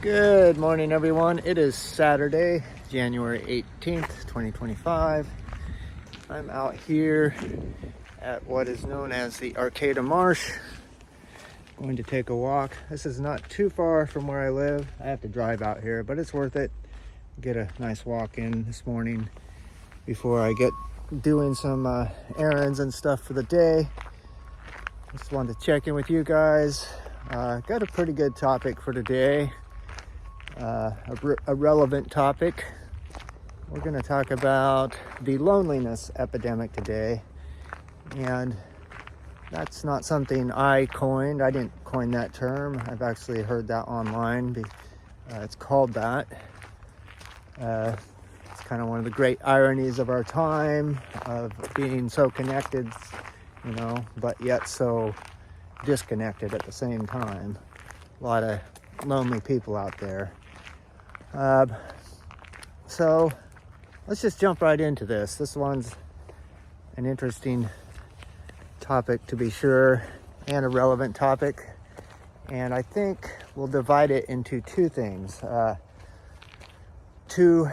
Good morning, everyone. It is Saturday, January 18th, 2025. I'm out here at what is known as the Arcata Marsh. Going to take a walk. This is not too far from where I live. I have to drive out here, but it's worth it. Get a nice walk in this morning before I get doing some errands and stuff for the day. Just wanted to check in with you guys. Got a pretty good topic for today. A relevant topic. We're going to talk about the loneliness epidemic today, and that's not something I coined. I didn't coin that term. I've actually heard that online. It's called that. It's kind of one of the great ironies of our time, of being so connected, but yet so disconnected at the same time. A lot of lonely people out there. So let's just jump right into this. This one's an interesting topic, to be sure, and a relevant topic. And I think we'll divide it into two things. Two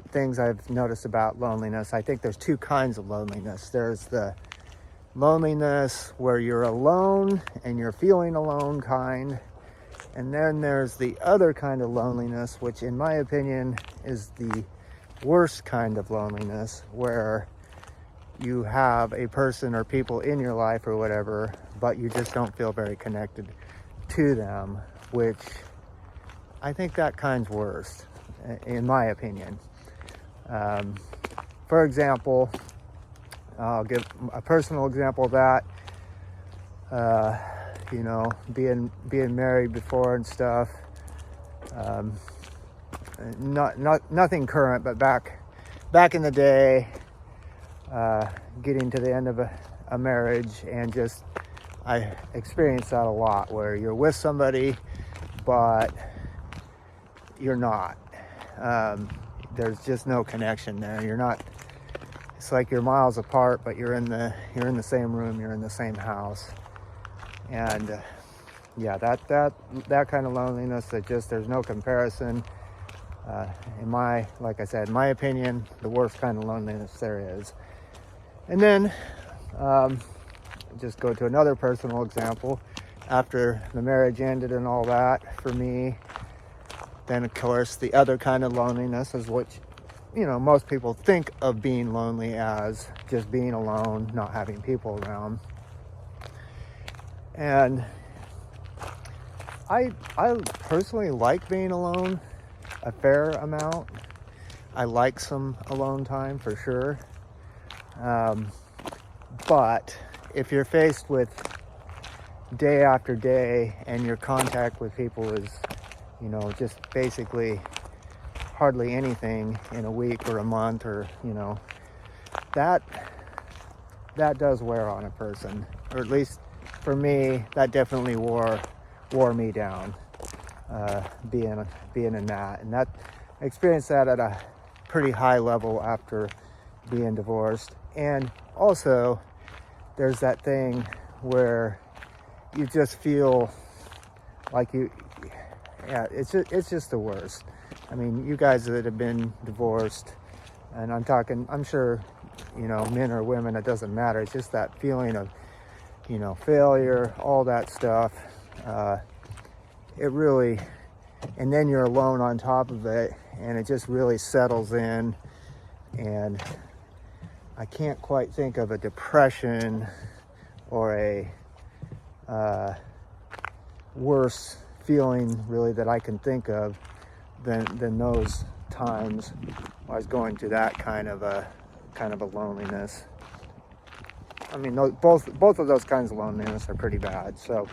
things I've noticed about loneliness. I think there's two kinds of loneliness. There's the loneliness where you're alone and you're feeling alone kind. And then there's the other kind of loneliness, which in my opinion is the worst kind of loneliness, where you have a person or people in your life or whatever, but you just don't feel very connected to them, which I think that kind's worst, in my opinion. For example, I'll give a personal example of that. Being married before and stuff. Nothing current, but back in the day, getting to the end of a marriage, and just I experienced that a lot, where you're with somebody, but you're not. There's just no connection there. You're not. It's like you're miles apart, but you're in the same room. You're in the same house. And that kind of loneliness, that just there's no comparison. Like I said, in my opinion, the worst kind of loneliness there is. And then just go to another personal example. After the marriage ended and all that, for me, then of course the other kind of loneliness is what most people think of being lonely as, just being alone, not having people around. And I personally like being alone a fair amount. I like some alone time for sure. But if you're faced with day after day and your contact with people is, just basically hardly anything in a week or a month, or, that does wear on a person, or at least for me, that definitely wore me down, being in that. And I experienced that at a pretty high level after being divorced. And also, there's that thing where you just feel like it's just the worst. I mean, you guys that have been divorced, and I'm sure, men or women, it doesn't matter. It's just that feeling of, failure, all that stuff. It really, and then you're alone on top of it, and it just really settles in. And I can't quite think of a depression or a worse feeling really that I can think of than those times I was going through that kind of a loneliness. I mean, both of those kinds of loneliness are pretty bad. So,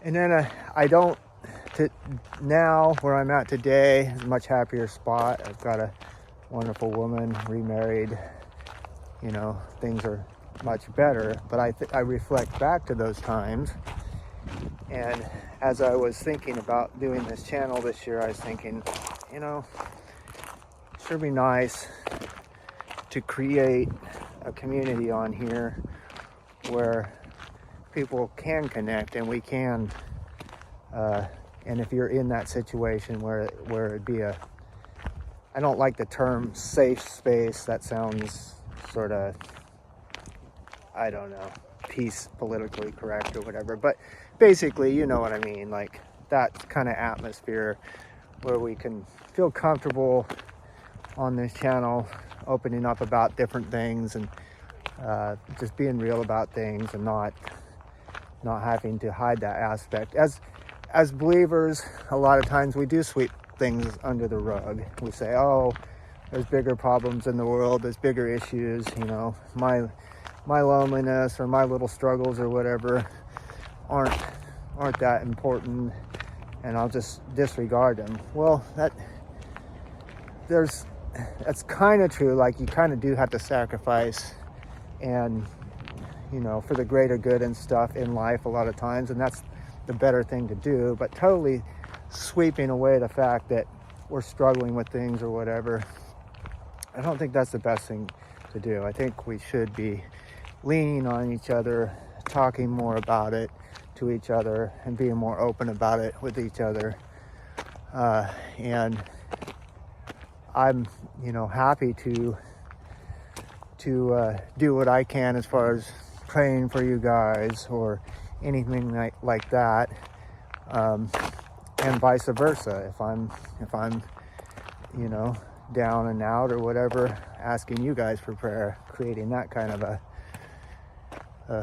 and then now where I'm at today is a much happier spot. I've got a wonderful woman, remarried. Things are much better. But I reflect back to those times, and as I was thinking about doing this channel this year, I was thinking, it sure be nice to create a community on here where people can connect, and we can And if you're in that situation where it'd be I don't like the term safe space. That sounds sort of, I don't know, peace politically correct or whatever. But basically, you know what I mean, like that kind of atmosphere where we can feel comfortable on this channel, opening up about different things and just being real about things and not having to hide that aspect. As believers, a lot of times we do sweep things under the rug. We say, oh, there's bigger problems in the world, there's bigger issues, you know, my loneliness or my little struggles or whatever aren't that important, and I'll just disregard them. Well, that's kind of true. Like, you kind of do have to sacrifice, and you know, for the greater good and stuff in life a lot of times, and that's the better thing to do. But totally sweeping away the fact that we're struggling with things or whatever, I don't think that's the best thing to do. I think we should be leaning on each other, talking more about it to each other, and being more open about it with each other. And I'm, you know, happy to do what I can as far as praying for you guys or anything like that, and vice versa. If I'm you know, down and out or whatever, asking you guys for prayer, creating that kind of a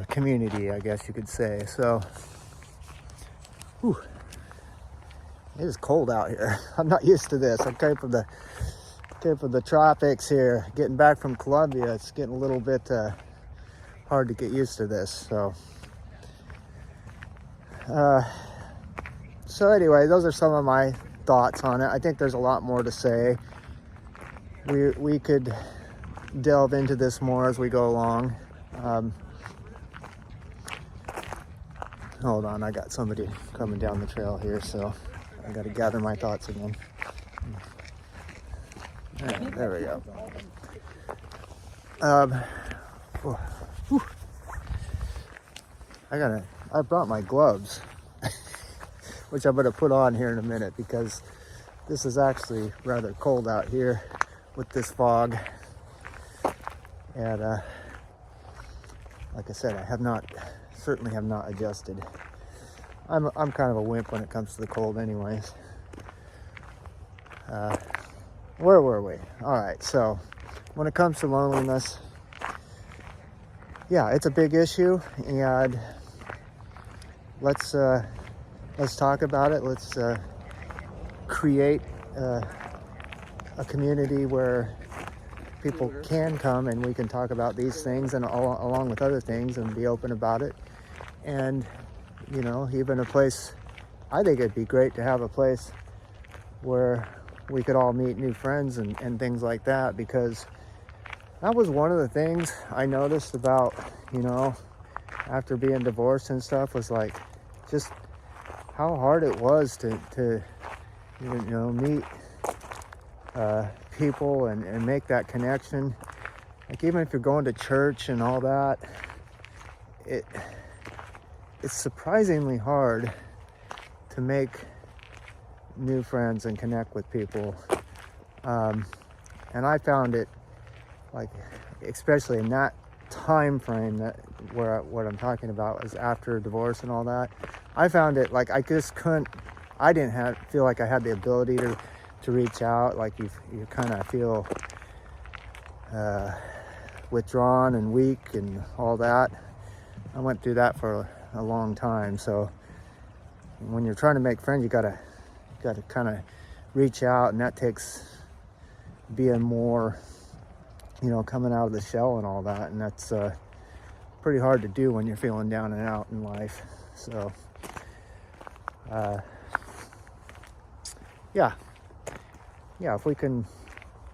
community, I guess you could say. So, whew, it is cold out here. I'm not used to this. I came from the tropics here. Getting back from Colombia, it's getting a little bit hard to get used to this. So anyway, those are some of my thoughts on it. I think there's a lot more to say. We could delve into this more as we go along. Hold on, I got somebody coming down the trail here, so I got to gather my thoughts again. There we go. I brought my gloves, which I'm going to put on here in a minute, because this is actually rather cold out here with this fog. And like I said, certainly have not adjusted. I'm kind of a wimp when it comes to the cold anyways. Where were we? All right, so when it comes to loneliness, yeah, it's a big issue, and let's talk about it. Let's create a community where people can come and we can talk about these things, and along with other things, and be open about it. And you know, even a place, I think it'd be great to have a place where we could all meet new friends and things like that, because that was one of the things I noticed about, you know, after being divorced and stuff, was like just how hard it was to you know, meet people and make that connection. Like, even if you're going to church and all that, it's surprisingly hard to make new friends and connect with people. And I found it, like, especially in that time frame, that what I'm talking about is after divorce and all that, I found it like I didn't feel like I had the ability to reach out. Like, you kind of feel withdrawn and weak and all that. I went through that for a long time. So when you're trying to make friends, you gotta kind of reach out, and that takes being more, you know, coming out of the shell and all that, and that's pretty hard to do when you're feeling down and out in life. So yeah, if we can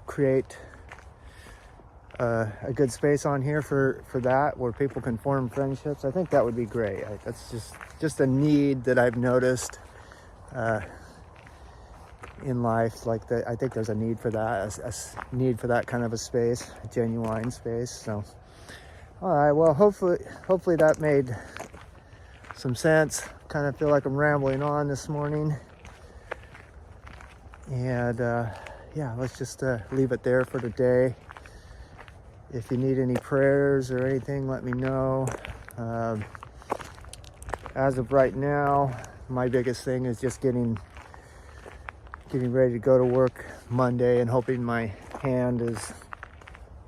create a good space on here for that, where people can form friendships, I think that would be great. That's just a need that I've noticed in life. Like, I think there's a need for that, a need for that kind of a space, a genuine space. So, all right, well, hopefully that made some sense. Kind of feel like I'm rambling on this morning. And yeah, let's just leave it there for today. If you need any prayers or anything, let me know. As of right now, my biggest thing is just getting ready to go to work Monday and hoping my hand is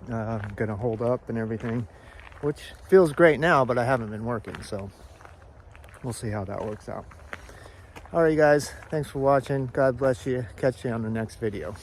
gonna hold up and everything, which feels great now, but I haven't been working, so we'll see how that works out. All right, guys, thanks for watching. God bless you. Catch you on the next video.